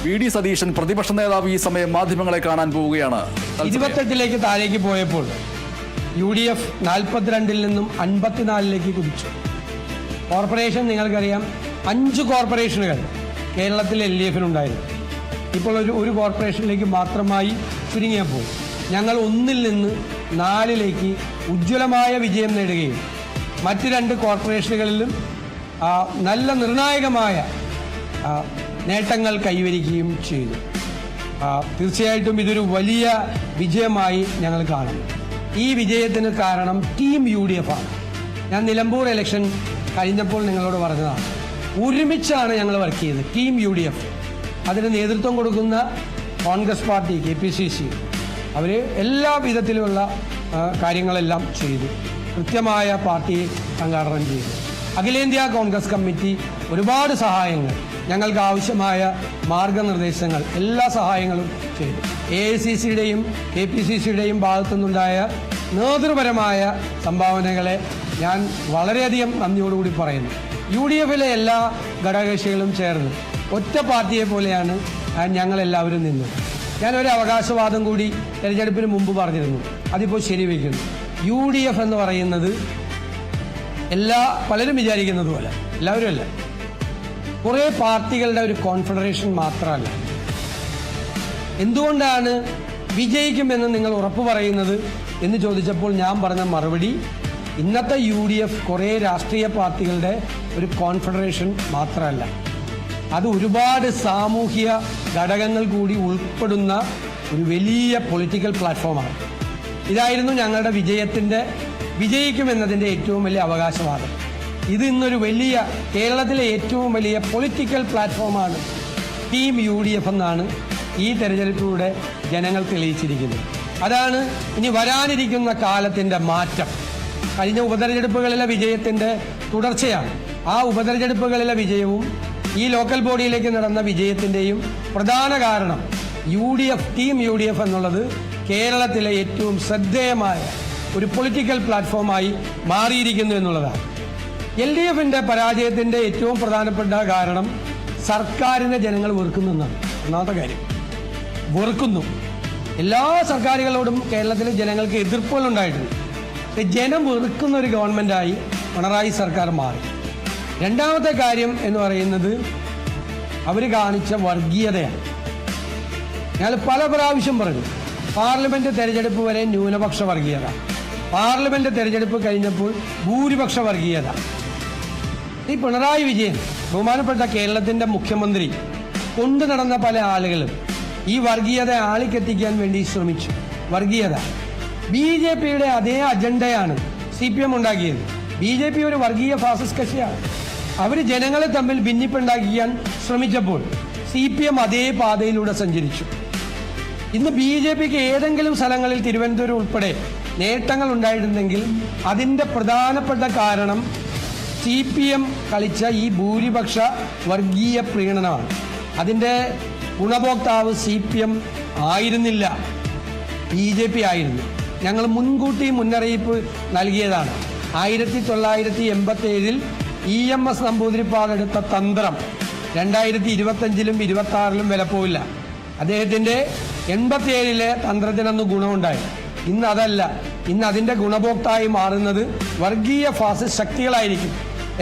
VD. Satheesan പ്രതിപക്ഷ നേതാവ് ഈ സമയം മാധ്യമങ്ങളെ കാണാൻ പോവുകയാണ്. 28 താഴേക്ക് പോയപ്പോൾ UDF 42 നിന്നും 54 കുതിച്ചു. കോർപ്പറേഷൻ നിങ്ങൾക്കറിയാം, 5 കോർപ്പറേഷനുകൾ കേരളത്തിൽ LDF-നുണ്ടായിരുന്നു. ഇപ്പോൾ ഒരു കോർപ്പറേഷനിലേക്ക് മാത്രമായി ചുരുങ്ങിയപ്പോൾ ഞങ്ങൾ 1 നിന്ന് 4 ഉജ്ജ്വലമായ വിജയം നേടുകയും മറ്റ് 2 കോർപ്പറേഷനുകളിലും നല്ല നിർണായകമായ നേട്ടങ്ങൾ കൈവരിക്കുകയും ചെയ്തു. തീർച്ചയായിട്ടും ഇതൊരു വലിയ വിജയമായി ഞങ്ങൾ കാണുന്നു. ഈ വിജയത്തിന് കാരണം ടീം UDF ആണ്. ഞാൻ നിലമ്പൂർ ഇലക്ഷൻ കഴിഞ്ഞപ്പോൾ നിങ്ങളോട് പറഞ്ഞതാണ്, ഒരുമിച്ചാണ് ഞങ്ങൾ വർക്ക് ചെയ്തത്. ടീം UDF അതിന് നേതൃത്വം കൊടുക്കുന്ന കോൺഗ്രസ് പാർട്ടി KPCC അവർ എല്ലാ വിധത്തിലുമുള്ള കാര്യങ്ങളെല്ലാം ചെയ്തു. കൃത്യമായ പാർട്ടി സംഘാടനം ചെയ്തു. അഖിലേന്ത്യാ കോൺഗ്രസ് കമ്മിറ്റി ഒരുപാട് സഹായങ്ങൾ, ഞങ്ങൾക്ക് ആവശ്യമായ മാർഗനിർദ്ദേശങ്ങൾ, എല്ലാ സഹായങ്ങളും ചെയ്തു. AICCയുടെയും KPCCയുടെയും ഭാഗത്തുനിന്നുണ്ടായ നേതൃപരമായ സംഭാവനകളെ ഞാൻ വളരെയധികം നന്ദിയോടുകൂടി പറയുന്നു. UDF-ലെ എല്ലാ ഘടകകക്ഷികളും ചേർന്ന് ഒറ്റ പാർട്ടിയെ പോലെയാണ് ഞങ്ങളെല്ലാവരും നിന്നത്. ഞാനൊരു അവകാശവാദം കൂടി തെരഞ്ഞെടുപ്പിന് മുമ്പ് പറഞ്ഞിരുന്നു, അതിപ്പോൾ ശരിവയ്ക്കുന്നു. UDF എന്ന് പറയുന്നത് പലരും വിചാരിക്കുന്നത് പോലെ എല്ലാവരും അല്ല, കുറേ പാർട്ടികളുടെ ഒരു കോൺഫെഡറേഷൻ മാത്രമല്ല. എന്തുകൊണ്ടാണ് വിജയിക്കുമെന്ന് നിങ്ങൾ ഉറപ്പ് പറയുന്നത് എന്ന് ചോദിച്ചപ്പോൾ ഞാൻ പറഞ്ഞ മറുപടി, ഇന്നത്തെ UDF കുറേ രാഷ്ട്രീയ പാർട്ടികളുടെ ഒരു കോൺഫെഡറേഷൻ മാത്രമല്ല, അത് ഒരുപാട് സാമൂഹിക ഘടകങ്ങൾ കൂടി ഉൾപ്പെടുന്ന ഒരു വലിയ പൊളിറ്റിക്കൽ പ്ലാറ്റ്ഫോമാണ്. ഇതായിരുന്നു ഞങ്ങളുടെ വിജയിക്കുമെന്നതിൻ്റെ ഏറ്റവും വലിയ അവകാശവാദം. ഇത് ഇന്നൊരു വലിയ കേരളത്തിലെ ഏറ്റവും വലിയ പൊളിറ്റിക്കൽ പ്ലാറ്റ്ഫോമാണ് ടീം UDF എന്നാണ് ഈ തെരഞ്ഞെടുപ്പിലൂടെ ജനങ്ങൾ തെളിയിച്ചിരിക്കുന്നത്. അതാണ് ഇനി വരാനിരിക്കുന്ന കാലത്തിൻ്റെ മാറ്റം. കഴിഞ്ഞ ഉപതെരഞ്ഞെടുപ്പുകളിലെ വിജയത്തിൻ്റെ തുടർച്ചയാണ്. ആ ഉപതെരഞ്ഞെടുപ്പുകളിലെ വിജയവും ഈ ലോക്കൽ ബോഡിയിലേക്ക് നടന്ന വിജയത്തിൻ്റെയും പ്രധാന കാരണം ടീം UDF എന്നുള്ളത് കേരളത്തിലെ ഏറ്റവും ശ്രദ്ധേയമായ ഒരു പൊളിറ്റിക്കൽ പ്ലാറ്റ്ഫോമായി മാറിയിരിക്കുന്നു എന്നുള്ളതാണ്. LDF-ന്റെ പരാജയത്തിൻ്റെ ഏറ്റവും പ്രധാനപ്പെട്ട കാരണം സർക്കാരിനെ ജനങ്ങൾ വെറുക്കുന്നതാണ്. ഒന്നാമത്തെ കാര്യം, വെറുക്കുന്നു. എല്ലാ സർക്കാരുകളോടും കേരളത്തിലെ ജനങ്ങൾക്ക് എതിർപ്പുകൾ ഉണ്ടായിട്ടുണ്ട്. ജനം വെറുക്കുന്ന ഒരു ഗവൺമെൻറ്റായി പിണറായി സർക്കാർ മാറി. രണ്ടാമത്തെ കാര്യം എന്ന് പറയുന്നത് അവർ കാണിച്ച വർഗീയതയാണ്. ഞങ്ങൾ പല പ്രാവശ്യം പറഞ്ഞു, പാർലമെന്റ് തെരഞ്ഞെടുപ്പ് വരെ ന്യൂനപക്ഷ വർഗീയത, പാർലമെന്റ് തെരഞ്ഞെടുപ്പ് കഴിഞ്ഞപ്പോൾ ഭൂരിപക്ഷ വർഗീയത. ഈ പിണറായി വിജയൻ, ബഹുമാനപ്പെട്ട കേരളത്തിൻ്റെ മുഖ്യമന്ത്രി, കൊണ്ടു നടന്ന പല ആളുകളും ഈ വർഗീയത ആളിക്കെത്തിക്കാൻ വേണ്ടി ശ്രമിച്ചു. വർഗീയത BJPയുടെ അതേ അജണ്ടയാണ് CPM ഉണ്ടാക്കിയത്. BJP ഒരു വർഗീയ ഫാസിസ്റ്റ് കക്ഷിയാണ്. അവർ ജനങ്ങളെ തമ്മിൽ ഭിന്നിപ്പുണ്ടാക്കിക്കാൻ ശ്രമിച്ചപ്പോൾ CPM അതേ പാതയിലൂടെ സഞ്ചരിച്ചു. ഇന്ന് BJPക്ക് ഏതെങ്കിലും സ്ഥലങ്ങളിൽ, തിരുവനന്തപുരം ഉൾപ്പെടെ, നേട്ടങ്ങൾ ഉണ്ടായിട്ടുണ്ടെങ്കിൽ അതിൻ്റെ പ്രധാനപ്പെട്ട കാരണം CPM കളിച്ച ഈ ഭൂരിപക്ഷ വർഗീയ പ്രീണനമാണ്. അതിൻ്റെ ഗുണഭോക്താവ് CPM ആയിരുന്നില്ല, BJP ആയിരുന്നു. ഞങ്ങൾ മുൻകൂട്ടി മുന്നറിയിപ്പ് നൽകിയതാണ്. 1987 EMS നമ്പൂതിരിപ്പാടെടുത്ത തന്ത്രം 2025-ലും 26-ലും വിലപ്പോവില്ല. അദ്ദേഹത്തിൻ്റെ 87-ലെ തന്ത്രത്തിനന്ന് ഗുണമുണ്ടായി. ഇന്ന് അതല്ല. ഇന്ന് അതിൻ്റെ ഗുണഭോക്തായി മാറുന്നത് വർഗീയ ഫാസിസ്റ്റ് ശക്തികളായിരിക്കും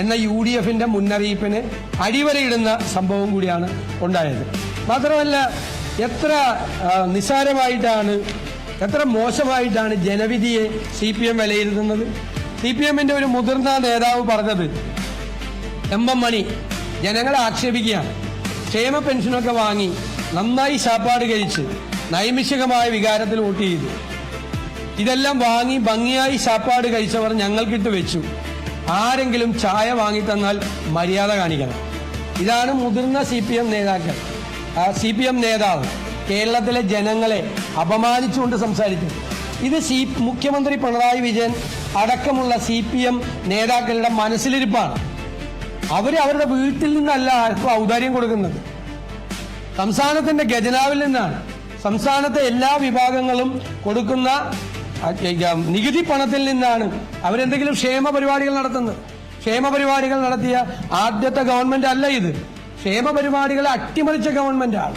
എന്ന UDF-ന്റെ മുന്നറിയിപ്പിന് അടിവരയിടുന്ന സംഭവം കൂടിയാണ് ഉണ്ടായത്. മാത്രമല്ല, എത്ര നിസ്സാരമായിട്ടാണ്, എത്ര മോശമായിട്ടാണ് ജനവിധിയെ CPM വിലയിരുത്തുന്നത്. CPM-ന്റെ ഒരു മുതിർന്ന നേതാവ് പറഞ്ഞത്, M.M. മണി ജനങ്ങളെ ആക്ഷേപിക്കുകയാണ്. ക്ഷേമ പെൻഷനൊക്കെ വാങ്ങി നന്നായി ശാപ്പാട് കഴിച്ച് നൈമിഷികമായ വികാരത്തിൽ വോട്ട് ചെയ്തു. ഇതെല്ലാം വാങ്ങി ഭംഗിയായി ശാപ്പാട് കഴിച്ചവർ ഞങ്ങൾക്കിട്ട് വെച്ചു. ആരെങ്കിലും ചായ വാങ്ങി തന്നാൽ മര്യാദ കാണിക്കണം. ഇതാണ് മുതിർന്ന CPM നേതാക്കൾ. CPM നേതാവ് കേരളത്തിലെ ജനങ്ങളെ അപമാനിച്ചുകൊണ്ട് സംസാരിച്ചു. ഇത് മുഖ്യമന്ത്രി പിണറായി വിജയൻ അടക്കമുള്ള CPM നേതാക്കളുടെ മനസ്സിലിരിപ്പാണ്. അവരുടെ വീട്ടിൽ നിന്നല്ല ആർക്കും ഔദാര്യം കൊടുക്കുന്നത്, സംസ്ഥാനത്തിന്റെ ഖജനാവിൽ നിന്നാണ്. സംസ്ഥാനത്തെ എല്ലാ വിഭാഗങ്ങളും കൊടുക്കുന്ന നികുതി പണത്തിൽ നിന്നാണ് അവരെന്തെങ്കിലും ക്ഷേമ പരിപാടികൾ നടത്തുന്നത്. ക്ഷേമ പരിപാടികൾ നടത്തിയ ആദ്യത്തെ ഗവൺമെന്റ് അല്ല ഇത്. ക്ഷേമ പരിപാടികളെ അട്ടിമറിച്ച ഗവൺമെന്റാണ്.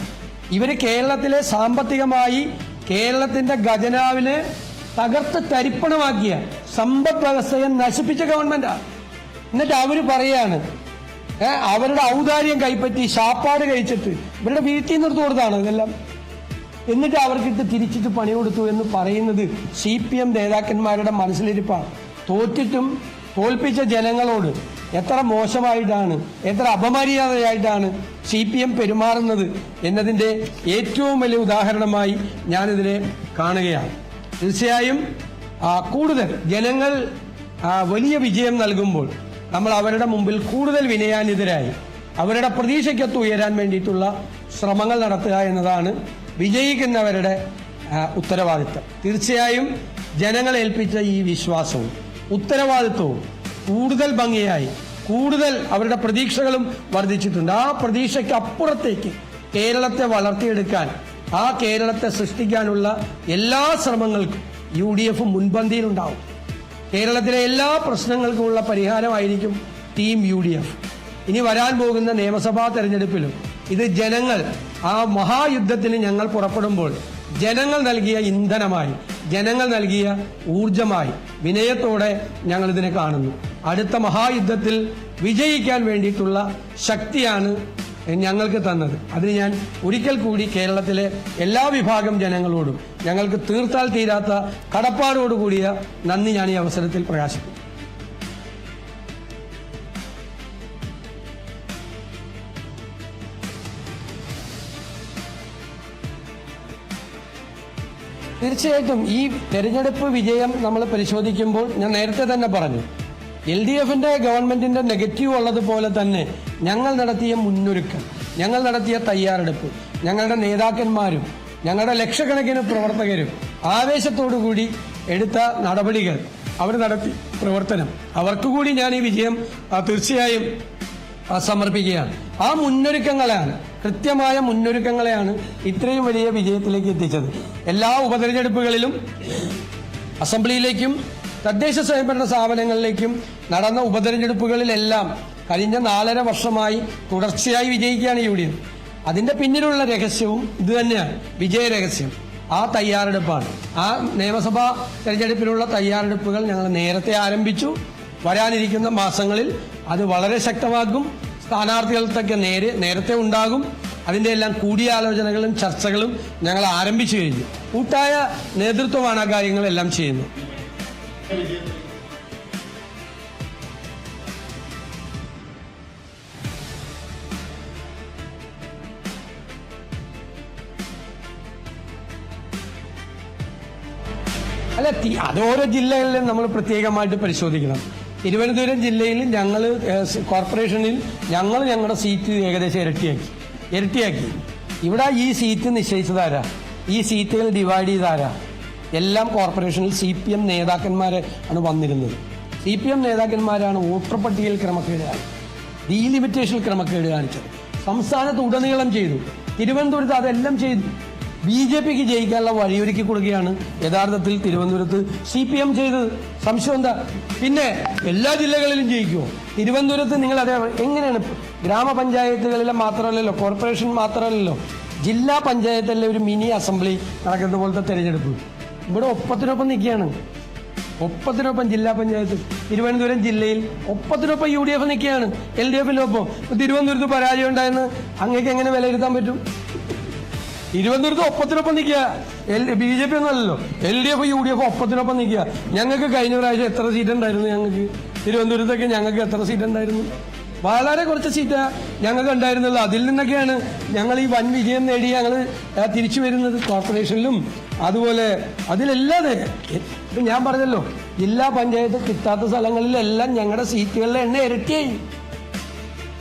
ഇവർ കേരളത്തിലെ സാമ്പത്തികമായി കേരളത്തിന്റെ ഖജനാവിനെ തകർത്ത് തരിപ്പണമാക്കിയ സമ്പദ് വ്യവസ്ഥയെ നശിപ്പിച്ച ഗവൺമെന്റാണ്. എന്നിട്ട് അവർ പറയാണ് അവരുടെ ഔദാര്യം കൈപ്പറ്റി ശാപ്പാട് കഴിച്ചിട്ട് ഇവരുടെ വീട്ടിൽ നിർത്തി കൊടുത്താണ് ഇതെല്ലാം. എന്നിട്ട് അവർക്കിട്ട് തിരിച്ചിട്ട് പണി കൊടുത്തു എന്ന് പറയുന്നത് CPM നേതാക്കന്മാരുടെ മനസ്സിലിരിപ്പാണ്. തോറ്റിട്ടും തോൽപ്പിച്ച ജനങ്ങളോട് എത്ര മോശമായിട്ടാണ്, എത്ര അപമര്യാദയായിട്ടാണ് CPM പെരുമാറുന്നത് എന്നതിൻ്റെ ഏറ്റവും വലിയ ഉദാഹരണമായി ഞാനിതിനെ കാണുകയാണ്. തീർച്ചയായും കൂടുതൽ ജനങ്ങൾ വലിയ വിജയം നൽകുമ്പോൾ നമ്മൾ അവരുടെ മുമ്പിൽ കൂടുതൽ വിനയാന്വിതരായി അവരുടെ പ്രതീക്ഷയ്ക്കൊത്ത് ഉയരാൻ വേണ്ടിയിട്ടുള്ള ശ്രമങ്ങൾ നടത്തുക എന്നതാണ് വിജയിക്കുന്നവരുടെ ഉത്തരവാദിത്തം. തീർച്ചയായും ജനങ്ങൾ ഏൽപ്പിച്ച ഈ വിശ്വാസവും ഉത്തരവാദിത്വവും കൂടുതൽ ഭംഗിയായി കൂടുതൽ അവരുടെ പ്രതീക്ഷകളും വർദ്ധിച്ചിട്ടുണ്ട്. ആ പ്രതീക്ഷയ്ക്ക് അപ്പുറത്തേക്ക് കേരളത്തെ വളർത്തിയെടുക്കാൻ, ആ കേരളത്തെ സൃഷ്ടിക്കാനുള്ള എല്ലാ ശ്രമങ്ങൾക്കും UDF മുൻപന്തിയിലുണ്ടാവും. കേരളത്തിലെ എല്ലാ പ്രശ്നങ്ങൾക്കുമുള്ള പരിഹാരമായിരിക്കും ടീം UDF. ഇനി വരാൻ പോകുന്ന നിയമസഭാ തെരഞ്ഞെടുപ്പിലും ഇത് ജനങ്ങൾ ആ മഹായുദ്ധത്തിന് ഞങ്ങൾ പുറപ്പെടുമ്പോൾ ജനങ്ങൾ നൽകിയ ഇന്ധനമായി, ജനങ്ങൾ നൽകിയ ഊർജമായി വിനയത്തോടെ ഞങ്ങൾ ഇതിനെ കാണുന്നു. അടുത്ത മഹായുദ്ധത്തിൽ വിജയിക്കാൻ വേണ്ടിയിട്ടുള്ള ശക്തിയാണ് ഞങ്ങൾക്ക് തന്നത്. അതിന് ഞാൻ ഒരിക്കൽ കൂടി കേരളത്തിലെ എല്ലാ വിഭാഗം ജനങ്ങളോടും ഞങ്ങൾക്ക് തീർത്താൽ തീരാത്ത കടപ്പാടോടുകൂടിയ നന്ദി ഞാൻ ഈ അവസരത്തിൽ പ്രകാശിപ്പിക്കുന്നു. തീർച്ചയായിട്ടും ഈ തെരഞ്ഞെടുപ്പ് വിജയം നമ്മൾ പരിശോധിക്കുമ്പോൾ ഞാൻ നേരത്തെ തന്നെ പറഞ്ഞു, LDFന്റെ ഗവൺമെന്റിന്റെ നെഗറ്റീവ് ഉള്ളതുപോലെ തന്നെ ഞങ്ങൾ നടത്തിയ മുന്നൊരുക്കം, ഞങ്ങൾ നടത്തിയ തയ്യാറെടുപ്പ്, ഞങ്ങളുടെ നേതാക്കന്മാരും ഞങ്ങളുടെ ലക്ഷക്കണക്കിന് പ്രവർത്തകരും ആവേശത്തോടുകൂടി എടുത്ത നടപടികൾ, അവർ നടത്തി പ്രവർത്തനം, അവർക്ക് കൂടി ഞാൻ ഈ വിജയം തീർച്ചയായും സമർപ്പിക്കുകയാണ്. ആ മുന്നൊരുക്കങ്ങളാണ്, കൃത്യമായ മുന്നൊരുക്കങ്ങളെയാണ് ഇത്രയും വലിയ വിജയത്തിലേക്ക് എത്തിച്ചത്. എല്ലാ ഉപതെരഞ്ഞെടുപ്പുകളിലും അസംബ്ലിയിലേക്കും തദ്ദേശ സ്വയംഭരണ സ്ഥാപനങ്ങളിലേക്കും നടന്ന ഉപതെരഞ്ഞെടുപ്പുകളിലെല്ലാം കഴിഞ്ഞ 4.5 വർഷമായി തുടർച്ചയായി വിജയിക്കുകയാണ് UDF. അതിന്റെ പിന്നിലുള്ള രഹസ്യവും ഇത് തന്നെയാണ്, വിജയ രഹസ്യം. ആ തയ്യാറെടുപ്പാണ്. ആ നിയമസഭാ തെരഞ്ഞെടുപ്പിലുള്ള തയ്യാറെടുപ്പുകൾ ഞങ്ങൾ നേരത്തെ ആരംഭിച്ചു. വരാനിരിക്കുന്ന മാസങ്ങളിൽ അത് വളരെ ശക്തമാക്കും. സ്ഥാനാർത്ഥികൾക്കൊക്കെ നേരത്തെ ഉണ്ടാകും. അതിൻ്റെ എല്ലാം കൂടിയാലോചനകളും ചർച്ചകളും ഞങ്ങൾ ആരംഭിച്ചു കഴിഞ്ഞു. കൂട്ടായ നേതൃത്വമാണ് ആ കാര്യങ്ങളെല്ലാം ചെയ്യുന്നത്. അല്ല, അത് ഓരോ ജില്ലകളിലും നമ്മൾ പ്രത്യേകമായിട്ട് പരിശോധിക്കണം. തിരുവനന്തപുരം ജില്ലയിൽ ഞങ്ങൾ കോർപ്പറേഷനിൽ ഞങ്ങളുടെ സീറ്റ് ഏകദേശം ഇരട്ടിയാക്കി. ഇവിടെ ഈ സീറ്റ് നിശ്ചയിച്ചതാരാ, ഈ സീറ്റുകൾ ഡിവൈഡ് ചെയ്താരാ? എല്ലാം കോർപ്പറേഷനിൽ CPM നേതാക്കന്മാരെ ആണ് വന്നിരുന്നത്. CPM നേതാക്കന്മാരാണ് വോട്ടർ പട്ടികയിൽ ക്രമക്കേട് കാണിച്ചത്, ഡീലിമിറ്റേഷനിൽ ക്രമക്കേട് കാണിച്ചത്. സംസ്ഥാനത്ത് ഉടനീളം ചെയ്തു. തിരുവനന്തപുരത്ത് അതെല്ലാം ചെയ്തു. BJPക്ക് ജയിക്കാനുള്ള വഴിയൊരുക്കി കൊടുക്കുകയാണ് യഥാർത്ഥത്തിൽ തിരുവനന്തപുരത്ത് CPM ചെയ്തത്. സംശയം എന്താ? പിന്നെ എല്ലാ ജില്ലകളിലും ജയിക്കുമോ? തിരുവനന്തപുരത്ത് നിങ്ങൾ അതേ എങ്ങനെയാണ്? ഗ്രാമപഞ്ചായത്തുകളിലെ മാത്രമല്ലല്ലോ, കോർപ്പറേഷൻ മാത്രമല്ലല്ലോ, ജില്ലാ പഞ്ചായത്തിലെ ഒരു മിനി അസംബ്ലി നടക്കുന്ന പോലത്തെ തെരഞ്ഞെടുപ്പ് ഇവിടെ ഒപ്പത്തിനൊപ്പം നിൽക്കുകയാണ്. ഒപ്പത്തിനൊപ്പം ജില്ലാ പഞ്ചായത്ത് തിരുവനന്തപുരം ജില്ലയിൽ ഒപ്പത്തിനൊപ്പം UDF നിൽക്കുകയാണ്, LDFിനൊപ്പം. തിരുവനന്തപുരത്ത് പരാജയം ഉണ്ടായെന്ന് അങ്ങേക്ക് എങ്ങനെ വിലയിരുത്താൻ പറ്റും? തിരുവനന്തപുരത്ത് ഒപ്പത്തിനൊപ്പം നിൽക്കുക. BJP ഒന്നുമല്ലല്ലോ, LDF UDF ഒപ്പത്തിനൊപ്പം നിൽക്കുക. ഞങ്ങൾക്ക് കഴിഞ്ഞ പ്രാവശ്യം എത്ര സീറ്റ് ഉണ്ടായിരുന്നു? ഞങ്ങൾക്ക് തിരുവനന്തപുരത്തൊക്കെ ഞങ്ങൾക്ക് എത്ര സീറ്റ് ഉണ്ടായിരുന്നു? വളരെ കുറച്ച് സീറ്റ് ഞങ്ങൾക്ക് ഉണ്ടായിരുന്നുള്ളൂ. അതിൽ നിന്നൊക്കെയാണ് ഞങ്ങൾ ഈ വൻ വിജയം നേടി ഞങ്ങൾ തിരിച്ചു വരുന്നത്. കോർപ്പറേഷനിലും അതുപോലെ അതിലല്ലാതെ ഇപ്പം ഞാൻ പറഞ്ഞല്ലോ, ജില്ലാ പഞ്ചായത്ത് കിട്ടാത്ത സ്ഥലങ്ങളിലെല്ലാം ഞങ്ങളുടെ സീറ്റുകളുടെ എണ്ണം ഇരട്ടിയായി.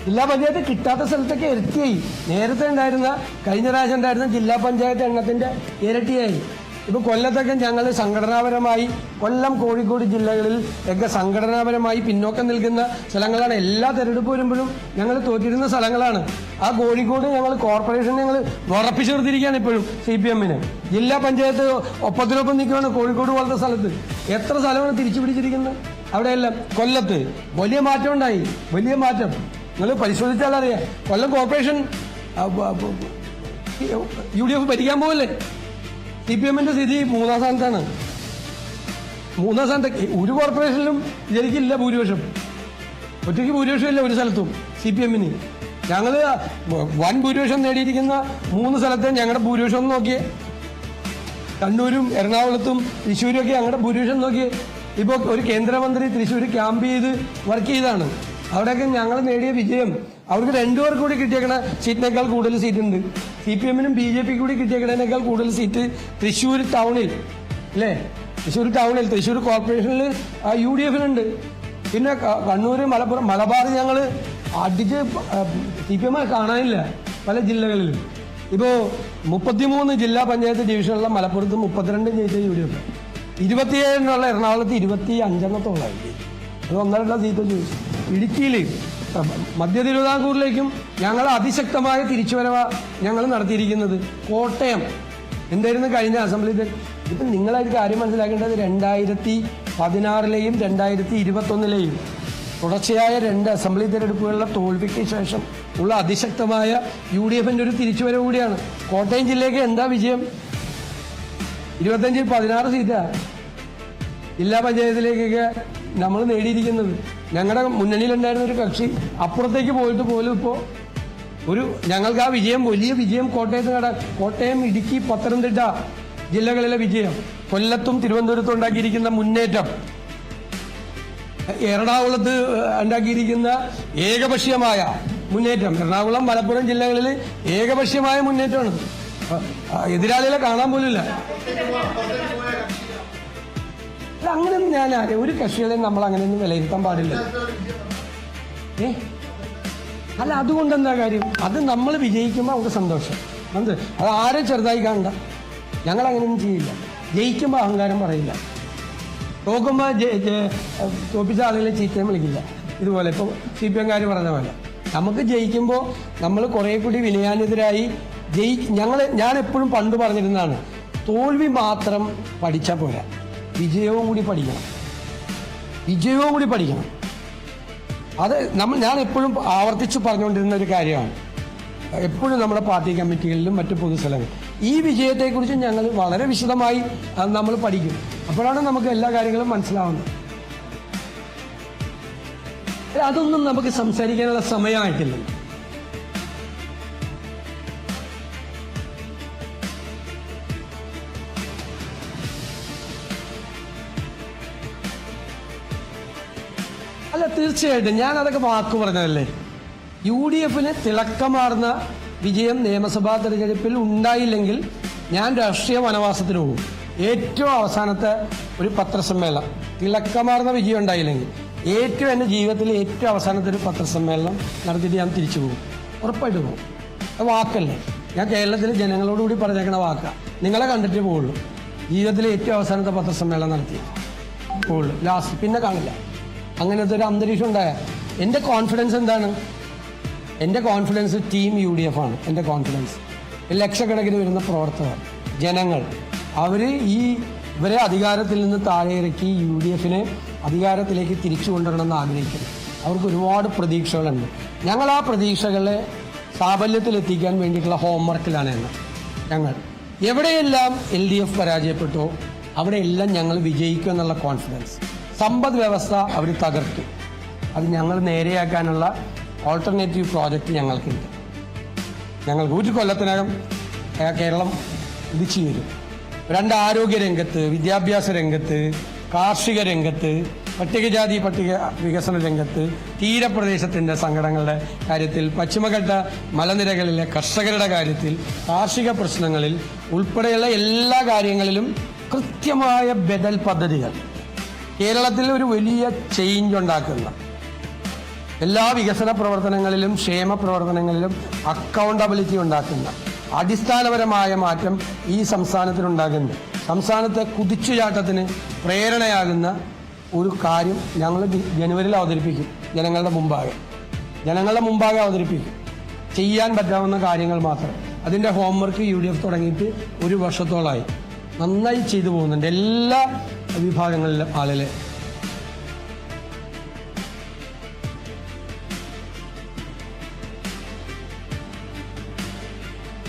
ജില്ലാ പഞ്ചായത്ത് കിട്ടാത്ത സ്ഥലത്തൊക്കെ ഇരട്ടിയായി. നേരത്തെ ഉണ്ടായിരുന്ന കഴിഞ്ഞ പ്രാവശ്യം ഉണ്ടായിരുന്ന ജില്ലാ പഞ്ചായത്ത് എണ്ണത്തിന്റെ ഇരട്ടിയായി. ഇപ്പൊ കൊല്ലത്തൊക്കെ ഞങ്ങൾ സംഘടനാപരമായി, കൊല്ലം കോഴിക്കോട് ജില്ലകളിൽ ഒക്കെ സംഘടനാപരമായി പിന്നോക്കം നിൽക്കുന്ന സ്ഥലങ്ങളാണ്. എല്ലാ തെരഞ്ഞെടുപ്പ് വരുമ്പോഴും ഞങ്ങൾ തോറ്റിരുന്ന സ്ഥലങ്ങളാണ്. ആ കോഴിക്കോട് ഞങ്ങൾ കോർപ്പറേഷൻ ഞങ്ങൾ ഉറപ്പിച്ചു നിർത്തിയിരിക്കുകയാണ് ഇപ്പോഴും CPMന്. ജില്ലാ പഞ്ചായത്ത് ഒപ്പത്തിനൊപ്പം നിൽക്കുകയാണ് കോഴിക്കോട് പോലത്തെ സ്ഥലത്ത്. എത്ര സ്ഥലമാണ് തിരിച്ചു പിടിച്ചിരിക്കുന്നത് അവിടെയെല്ലാം. കൊല്ലത്ത് വലിയ മാറ്റം ഉണ്ടായി, വലിയ മാറ്റം. നിങ്ങൾ പരിശോധിച്ചാൽ അറിയാം. കൊല്ലം കോർപ്പറേഷൻ UDF ഭരിക്കാൻ പോകല്ലേ. CPM-ന്റെ സ്ഥിതി 3-ാം സ്ഥാനത്താണ്. 3-ാം സ്ഥാനത്ത് ഒരു കോർപ്പറേഷനിലും ശരിക്കില്ല ഭൂരിപക്ഷം. ഒറ്റയ്ക്ക് ഭൂരിപക്ഷം ഇല്ല ഒരു സ്ഥലത്തും CPM-ന്. ഞങ്ങൾ വൻ ഭൂരിപക്ഷം നേടിയിരിക്കുന്ന 3 സ്ഥലത്തെ ഞങ്ങളുടെ ഭൂരിപക്ഷം ഒന്ന് നോക്കിയേ. കണ്ണൂരും എറണാകുളത്തും തൃശ്ശൂരും ഒക്കെ ഞങ്ങളുടെ ഭൂരിപക്ഷം നോക്കിയേ. ഇപ്പോൾ ഒരു കേന്ദ്രമന്ത്രി തൃശ്ശൂർ ക്യാമ്പ് ചെയ്ത് വർക്ക് ചെയ്താണ്. അവിടെയൊക്കെ ഞങ്ങൾ നേടിയ വിജയം അവർക്ക് 2 പേർക്ക് കൂടി കിട്ടിയേക്കണ സീറ്റിനേക്കാൾ കൂടുതൽ സീറ്റുണ്ട്. CPM-നും BJP കൂടി കിട്ടിയേക്കണേക്കാൾ കൂടുതൽ സീറ്റ് തൃശ്ശൂർ ടൗണിൽ അല്ലേ, തൃശ്ശൂർ ടൗണിൽ തൃശ്ശൂർ കോർപ്പറേഷനിൽ UDF-നുണ്ട്. പിന്നെ കണ്ണൂർ മലപ്പുറം മലബാർ ഞങ്ങൾ അടിച്ച് CPM കാണാനില്ല പല ജില്ലകളിലും. ഇപ്പോൾ 33 ജില്ലാ പഞ്ചായത്ത് ഡിവിഷനുള്ള മലപ്പുറത്ത് 32 ജയിച്ച UDF, 27 എറണാകുളത്ത് 25 അത് 1.5 സീറ്റ് ചോദിച്ചു. ഇടുക്കിയിൽ മധ്യ തിരുവിതാംകൂറിലേക്കും ഞങ്ങൾ അതിശക്തമായ തിരിച്ചുവരവ ഞങ്ങൾ നടത്തിയിരിക്കുന്നത്. കോട്ടയം എന്തായിരുന്നു കഴിഞ്ഞ അസംബ്ലി. ഇപ്പം നിങ്ങളൊരു കാര്യം മനസ്സിലാക്കേണ്ടത് 2016-ലെയും 2021-ലെയും തുടർച്ചയായ 2 അസംബ്ലി തിരഞ്ഞെടുപ്പുകളിലെ തോൽവിക്ക് ശേഷം ഉള്ള അതിശക്തമായ UDF-ന്റെ ഒരു തിരിച്ചുവരവ് കൂടിയാണ്. കോട്ടയം ജില്ലയ്ക്ക് എന്താ വിജയം? 25-ൽ 16 സീറ്റാണ് ജില്ലാ പഞ്ചായത്തിലേക്കൊക്കെ നമ്മൾ നേടിയിരിക്കുന്നത്. ഞങ്ങളുടെ മുന്നണിയിലുണ്ടായിരുന്ന ഒരു കക്ഷി അപ്പുറത്തേക്ക് പോയിട്ട് പോലും ഇപ്പോൾ ഞങ്ങൾക്ക് ആ വിജയം, വലിയ വിജയം കോട്ടയം, ഇടുക്കി, പത്തനംതിട്ട ജില്ലകളിലെ വിജയം, കൊല്ലത്തും തിരുവനന്തപുരത്തും ഉണ്ടാക്കിയിരിക്കുന്ന മുന്നേറ്റം, എറണാകുളത്ത് ഉണ്ടാക്കിയിരിക്കുന്ന ഏകപക്ഷീയമായ മുന്നേറ്റം, എറണാകുളം മലപ്പുറം ജില്ലകളിൽ ഏകപക്ഷീയമായ മുന്നേറ്റമാണ്. എതിരാളികളെ കാണാൻ പോലില്ല. അങ്ങനെയൊന്നും ഞാൻ ഒരു കക്ഷികളെയും നമ്മൾ അങ്ങനെയൊന്നും വിലയിരുത്താൻ പാടില്ല. അല്ല, അതുകൊണ്ട് എന്താ കാര്യം? അത് നമ്മൾ വിജയിക്കുമ്പോൾ നമുക്ക് സന്തോഷം. അത് ആരും ചെറുതായി കാണണ്ട. ഞങ്ങൾ അങ്ങനെയൊന്നും ചെയ്യില്ല. ജയിക്കുമ്പോൾ അഹങ്കാരം പറയില്ല. തോക്കുമ്പോൾ തോപ്പിച്ച ആളുകളെ ചീത്തയും വിളിക്കില്ല. ഇതുപോലെ ഇപ്പോൾ CPM-കാർ പറഞ്ഞ പോലെ നമുക്ക് ജയിക്കുമ്പോൾ നമ്മൾ കുറേ കൂടി വിനയാനിതരായി ഞാൻ എപ്പോഴും പണ്ട് പറഞ്ഞിരുന്നതാണ്, തോൽവി മാത്രം പഠിച്ചാൽ പോരാ, വിജയവും കൂടി പഠിക്കണം. അത് ഞാൻ എപ്പോഴും ആവർത്തിച്ച് പറഞ്ഞുകൊണ്ടിരുന്ന ഒരു കാര്യമാണ്. എപ്പോഴും നമ്മുടെ പാർട്ടി കമ്മിറ്റികളിലും മറ്റു പൊതുസ്ഥലങ്ങളിൽ ഈ വിജയത്തെക്കുറിച്ച് ഞങ്ങൾ വളരെ വിശദമായി നമ്മൾ പഠിക്കും. അപ്പോഴാണ് നമുക്ക് എല്ലാ കാര്യങ്ങളും മനസ്സിലാവുന്നത്. അതൊന്നും നമുക്ക് സംസാരിക്കാനുള്ള സമയമായിട്ടില്ല. അല്ല, തീർച്ചയായിട്ടും ഞാൻ അതൊക്കെ വാക്ക് പറഞ്ഞതല്ലേ. UDF-ന് തിളക്കമാർന്ന വിജയം നിയമസഭാ തെരഞ്ഞെടുപ്പിൽ ഉണ്ടായില്ലെങ്കിൽ ഞാൻ രാഷ്ട്രീയ വനവാസത്തിന് പോകും. ഏറ്റവും അവസാനത്തെ ഒരു പത്രസമ്മേളനം, തിളക്കമാർന്ന വിജയം ഉണ്ടായില്ലെങ്കിൽ എൻ്റെ ജീവിതത്തിൽ ഏറ്റവും അവസാനത്തെ ഒരു പത്രസമ്മേളനം നടത്തിയിട്ട് ഞാൻ തിരിച്ചു പോകും. ഉറപ്പായിട്ട് പോകും. അത് വാക്കല്ലേ, ഞാൻ കേരളത്തിലെ ജനങ്ങളോടുകൂടി പറഞ്ഞേക്കണ വാക്കാണ്. നിങ്ങളെ കണ്ടിട്ടേ പോവുള്ളൂ. ജീവിതത്തിലെ ഏറ്റവും അവസാനത്തെ പത്രസമ്മേളനം നടത്തി പോവുള്ളൂ. ലാസ്റ്റ് പിന്നെ കാണില്ല. അങ്ങനത്തെ ഒരു അന്തരീക്ഷം ഉണ്ടായ എൻ്റെ കോൺഫിഡൻസ് എന്താണ്? എൻ്റെ കോൺഫിഡൻസ് ടീം UDF ആണ്. എൻ്റെ കോൺഫിഡൻസ് ലക്ഷക്കണക്കിന് വരുന്ന പ്രവർത്തകർ, ജനങ്ങൾ, ഇവരെ അധികാരത്തിൽ നിന്ന് താഴെ ഇറക്കി UDF-നെ അധികാരത്തിലേക്ക് തിരിച്ചു കൊണ്ടുവരണമെന്ന് ആഗ്രഹിക്കുന്നു. അവർക്ക് ഒരുപാട് പ്രതീക്ഷകളുണ്ട്. ഞങ്ങൾ ആ പ്രതീക്ഷകളെ സാഫല്യത്തിലെത്തിക്കാൻ വേണ്ടിയിട്ടുള്ള ഹോംവർക്കിലാണ് ഞങ്ങൾ. എവിടെയെല്ലാം LDF പരാജയപ്പെട്ടോ അവിടെയെല്ലാം ഞങ്ങൾ വിജയിക്കും എന്നുള്ള കോൺഫിഡൻസ്. സമ്പദ് വ്യവസ്ഥ അവർ തകർത്തു. അത് ഞങ്ങൾ നേരെയാക്കാനുള്ള ഓൾട്ടർനേറ്റീവ് പ്രോജക്റ്റ് ഞങ്ങൾക്കുണ്ട്. ഞങ്ങൾക്ക് 1 കൊല്ലത്തിനകം കേരളം ഉദിച്ചു വരും. 2 ആരോഗ്യ രംഗത്ത്, വിദ്യാഭ്യാസ രംഗത്ത്, കാർഷിക രംഗത്ത്, പട്ടികജാതി പട്ടിക വികസന രംഗത്ത്, തീരപ്രദേശത്തിൻ്റെ സങ്കടങ്ങളുടെ കാര്യത്തിൽ, പശ്ചിമഘട്ട മലനിരകളിലെ കർഷകരുടെ കാര്യത്തിൽ, കാർഷിക പ്രശ്നങ്ങളിൽ ഉൾപ്പെടെയുള്ള എല്ലാ കാര്യങ്ങളിലും കൃത്യമായ ബദൽ പദ്ധതികൾ, കേരളത്തിൽ ഒരു വലിയ ചേഞ്ച് ഉണ്ടാക്കുന്ന, എല്ലാ വികസന പ്രവർത്തനങ്ങളിലും ക്ഷേമ പ്രവർത്തനങ്ങളിലും അക്കൗണ്ടബിലിറ്റി ഉണ്ടാക്കുന്ന അടിസ്ഥാനപരമായ മാറ്റം ഈ സംസ്ഥാനത്തിനുണ്ടാകുന്നു. സംസ്ഥാനത്തെ കുതിച്ചുചാട്ടത്തിന് പ്രേരണയാകുന്ന ഒരു കാര്യം ഞങ്ങൾ ജനുവരിയിൽ അവതരിപ്പിക്കും. ജനങ്ങളുടെ മുമ്പാകെ അവതരിപ്പിക്കും. ചെയ്യാൻ പറ്റാവുന്ന കാര്യങ്ങൾ മാത്രം. അതിൻ്റെ ഹോംവർക്ക് UDF തുടങ്ങിയിട്ട് 1 വർഷത്തോളമായി നന്നായി ചെയ്തു പോകുന്നുണ്ട് എല്ലാ വിഭാഗങ്ങളിലും ആളുകളെ.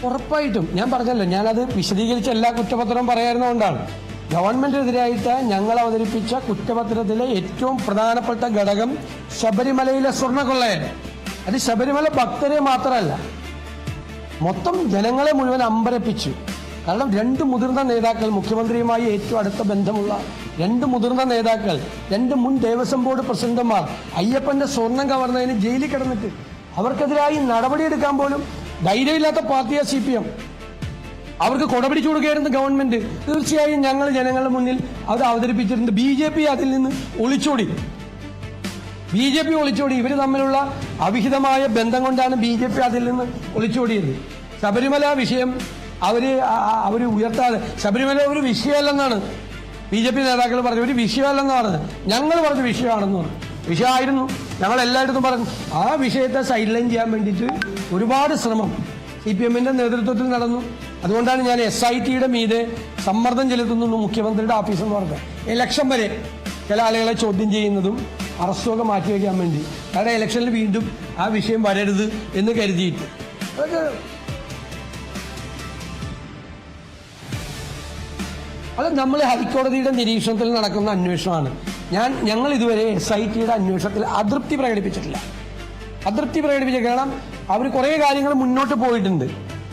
ഉറപ്പായിട്ടും ഞാൻ പറഞ്ഞല്ലോ, ഞാനത് വിശദീകരിച്ച എല്ലാ കുറ്റപത്രവും പറയാറുന്നതുകൊണ്ടാണ്. ഗവൺമെന്റിനെതിരായിട്ട് ഞങ്ങൾ അവതരിപ്പിച്ച കുറ്റപത്രത്തിലെ ഏറ്റവും പ്രധാനപ്പെട്ട ഘടകം ശബരിമലയിലെ സ്വർണ്ണക്കൊള്ളയാണ്. അത് ശബരിമല ഭക്തരെ മാത്രമല്ല, മൊത്തം ജനങ്ങളെ മുഴുവൻ അമ്പരപ്പിച്ചു. കാരണം 2 മുതിർന്ന നേതാക്കൾ, മുഖ്യമന്ത്രിയുമായി ഏറ്റവും അടുത്ത ബന്ധമുള്ള 2 മുതിർന്ന നേതാക്കൾ, 2 മുൻ ദേവസ്വം ബോർഡ് പ്രസിഡന്റുമാർ അയ്യപ്പന്റെ സ്വർണം കവർന്നതിന് ജയിലിൽ കിടന്നിട്ട് അവർക്കെതിരായി നടപടിയെടുക്കാൻ പോലും ധൈര്യമില്ലാത്ത പാർട്ടിയാണ് CPM. അവർക്ക് കൊടപിടിച്ചു കൊടുക്കുകയായിരുന്നു ഗവൺമെന്റ്. തീർച്ചയായും ഞങ്ങൾ ജനങ്ങളുടെ മുന്നിൽ അത് അവതരിപ്പിച്ചിട്ടുണ്ട്. BJP അതിൽ നിന്ന് ഒളിച്ചോടി. ഇവർ തമ്മിലുള്ള അവിഹിതമായ ബന്ധം കൊണ്ടാണ് BJP അതിൽ നിന്ന് ഒളിച്ചോടിയത്. ശബരിമല വിഷയം അവര് ഉയർത്താതെ, ശബരിമല ഒരു വിഷയമല്ലെന്നാണ് BJP നേതാക്കൾ പറഞ്ഞു. ഒരു വിഷയമല്ലെന്നാണ് ഞങ്ങൾ പറഞ്ഞു, വിഷയമാണെന്ന് പറഞ്ഞു. വിഷയമായിരുന്നു, ഞങ്ങൾ എല്ലായിടത്തും പറഞ്ഞു. ആ വിഷയത്തെ സൈഡ് ലൈൻ ചെയ്യാൻ വേണ്ടിയിട്ട് ഒരുപാട് ശ്രമം CPM-ന്റെ നേതൃത്വത്തിൽ നടന്നു. അതുകൊണ്ടാണ് ഞാൻ SIT-യുടെ മീതെ സമ്മർദ്ദം ചെലുത്തുന്നു മുഖ്യമന്ത്രിയുടെ ഓഫീസ് എന്ന് പറഞ്ഞത്. ഇലക്ഷൻ വരെ ചില ആളുകളെ ചോദ്യം ചെയ്യുന്നതും അറസ്റ്റൊക്കെ മാറ്റിവെക്കാൻ വേണ്ടി, കാരണം ഇലക്ഷനിൽ വീണ്ടും ആ വിഷയം വരരുത് എന്ന് കരുതിയിട്ട്. അതൊക്കെ അത് നമ്മൾ ഹൈക്കോടതിയുടെ നിരീക്ഷണത്തിൽ നടക്കുന്ന അന്വേഷണമാണ്. ഞങ്ങൾ ഇതുവരെ SIT-യുടെ അന്വേഷണത്തിൽ അതൃപ്തി പ്രകടിപ്പിച്ചിട്ടില്ല. കാരണം അവർ കുറേ കാര്യങ്ങൾ മുന്നോട്ട് പോയിട്ടുണ്ട്.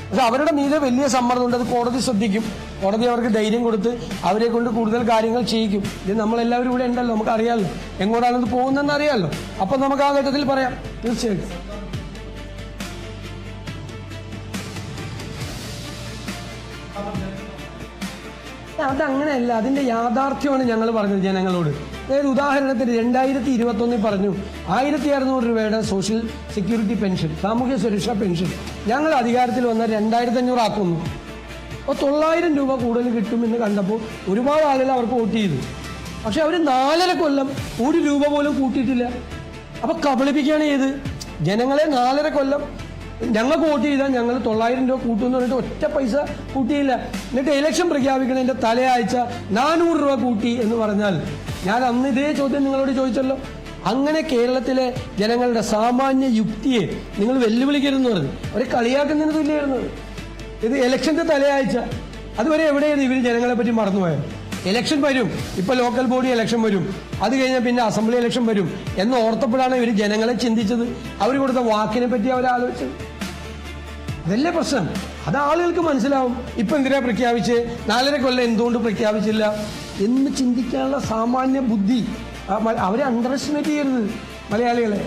പക്ഷെ അവരുടെ മീതെ വലിയ സമ്മർദ്ദമുണ്ട്. അത് കോടതി ശ്രദ്ധിക്കും. കോടതി അവർക്ക് ധൈര്യം കൊടുത്ത് അവരെ കൊണ്ട് കൂടുതൽ കാര്യങ്ങൾ ചെയ്യിക്കും. ഇത് നമ്മളെല്ലാവരും ഇവിടെ ഉണ്ടല്ലോ, നമുക്ക് അറിയാമല്ലോ എങ്ങോട്ടാണ് ഇത് പോകുന്നതെന്ന് അറിയാമല്ലോ. അപ്പം നമുക്ക് ആ ഘട്ടത്തിൽ പറയാം. തീർച്ചയായിട്ടും അതങ്ങനെയല്ല, അതിന്റെ യാഥാർത്ഥ്യമാണ് ഞങ്ങൾ പറഞ്ഞത് ജനങ്ങളോട്. അതായത് ഉദാഹരണത്തിന് 2021 പറഞ്ഞു 1600 രൂപയുടെ സോഷ്യൽ സെക്യൂരിറ്റി പെൻഷൻ, സാമൂഹ്യ സുരക്ഷാ പെൻഷൻ ഞങ്ങൾ അധികാരത്തിൽ വന്ന 2500 ആക്കുന്നു. അപ്പോൾ 900 രൂപ കൂടുതൽ കിട്ടുമെന്ന് കണ്ടപ്പോൾ ഒരുപാട് ആളുകൾ അവർക്ക് വോട്ട് ചെയ്തു. പക്ഷെ അവർ 4.5 കൊല്ലം 1 രൂപ പോലും കൂട്ടിയിട്ടില്ല. അപ്പോൾ കബളിപ്പിക്കുകയാണ് ചെയ്ത് ജനങ്ങളെ. 4.5 കൊല്ലം ഞങ്ങൾക്ക് വോട്ട് ചെയ്താൽ ഞങ്ങൾ 900 രൂപ കൂട്ടുമെന്ന് പറഞ്ഞിട്ട് ഒറ്റ പൈസ കൂട്ടിയില്ല. എന്നിട്ട് ഇലക്ഷൻ പ്രഖ്യാപിക്കുന്നതിൻ്റെ തലയാഴ്ച 400 രൂപ കൂട്ടി എന്ന് പറഞ്ഞാൽ, ഞാൻ അന്ന് ഇതേ ചോദ്യം നിങ്ങളോട് ചോദിച്ചല്ലോ. അങ്ങനെ കേരളത്തിലെ ജനങ്ങളുടെ സാമാന്യ യുക്തിയെ നിങ്ങൾ വെല്ലുവിളിക്കരുതെന്ന് പറഞ്ഞു. അവരെ കളിയാക്കുന്നതിന് തുല്യമായിരുന്നു. ഇത് ഇലക്ഷൻ്റെ തലയാഴ്ച. അതുവരെ എവിടെയായിരുന്നു ഇവർ ജനങ്ങളെ പറ്റി മറന്നുപോയത്? ഇലക്ഷൻ വരും, ഇപ്പോൾ ലോക്കൽ ബോഡി ഇലക്ഷൻ വരും, അത് കഴിഞ്ഞാൽ പിന്നെ അസംബ്ലി ഇലക്ഷൻ വരും എന്ന് ഓർത്തപ്പോഴാണ് ഇവർ ജനങ്ങളെ ചിന്തിച്ചത്. അവർ കൊടുത്ത വാക്കിനെ പറ്റി അവർ ആലോചിച്ചത്. അതല്ലേ പ്രശ്നം. അത് ആളുകൾക്ക് മനസ്സിലാവും. ഇപ്പം എന്തിനാ പ്രഖ്യാപിച്ച് 4.5 കൊല്ലം എന്തുകൊണ്ട് പ്രഖ്യാപിച്ചില്ല എന്ന് ചിന്തിക്കാനുള്ള സാമാന്യ ബുദ്ധി അവരെ അണ്ടർ എസ്റ്റിമേറ്റ് ചെയ്യരുത് മലയാളികളെ.